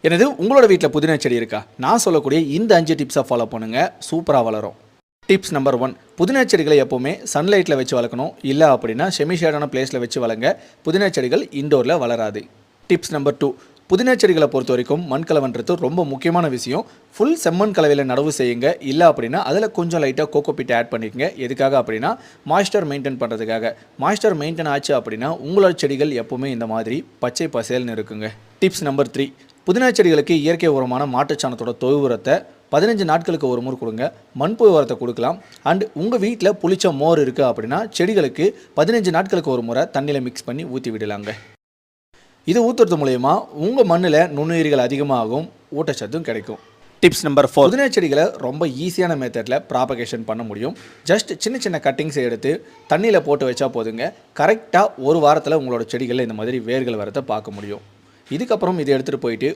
எனது உங்களோட வீட்டில் புதினா செடி இருக்கா? நான் சொல்லக்கூடிய இந்த 5 டிப்ஸை ஃபாலோ பண்ணுங்கள், சூப்பராக வளரும். டிப்ஸ் நம்பர் 1, புதினா செடிகளை எப்போவுமே சன்லைட்டில் வச்சு வளர்க்கணும். இல்லை அப்படின்னா செமி ஷேடான பிளேஸில் வச்சு வளங்க. புதினா செடிகள் இண்டோரில் வளராது. டிப்ஸ் நம்பர் 2, புதினா செடிகளை பொறுத்த வரைக்கும் மண் கலவன்றது ரொம்ப முக்கியமான விஷயம். ஃபுல் செம்மண் கலவையில் நடவு செய்யுங்க. இல்லை அப்படின்னா அதில் கொஞ்சம் லைட்டாக கோகோபிட் ஆட் பண்ணிக்கங்க. எதுக்காக அப்படின்னா மாய்ஸ்டர் மெயின்டைன் பண்ணுறதுக்காக. மாய்ஸ்டர் மெயின்டைன் ஆச்சு அப்படின்னா உங்களோட செடிகள் எப்போவுமே இந்த மாதிரி பச்சை பசேல்னு இருக்குங்க. டிப்ஸ் நம்பர் 3, புதினா செடிகளுக்கு இயற்கை உரமான மாட்டுச்சாணத்தோட தொழு உரத்தை 15 நாட்களுக்கு ஒரு முறை கொடுங்க. மண்புழு உரத்தை கொடுக்கலாம். அண்ட் உங்கள் வீட்டில் புளிச்ச மோர் இருக்குது அப்படின்னா செடிகளுக்கு 15 நாட்களுக்கு ஒரு முறை தண்ணியில் மிக்ஸ் பண்ணி ஊற்றி விடலாங்க. இது ஊற்றுறது மூலயமா உங்கள் மண்ணில் நுண்ணுயிரிகள் அதிகமாகும், ஊட்டச்சத்தும் கிடைக்கும். டிப்ஸ் நம்பர் 4, புதினா செடிகளை ரொம்ப ஈஸியான மெத்தடில் ப்ராபகேஷன் பண்ண முடியும். ஜஸ்ட் சின்ன சின்ன கட்டிங்ஸை எடுத்து தண்ணியில் போட்டு வச்சா போதுங்க. கரெக்டாக ஒரு வாரத்தில் உங்களோட செடிகளில் இந்த மாதிரி வேர்கள் வரதை பார்க்க முடியும். இதுக்கப்புறம் இதை எடுத்துகிட்டு போயிட்டு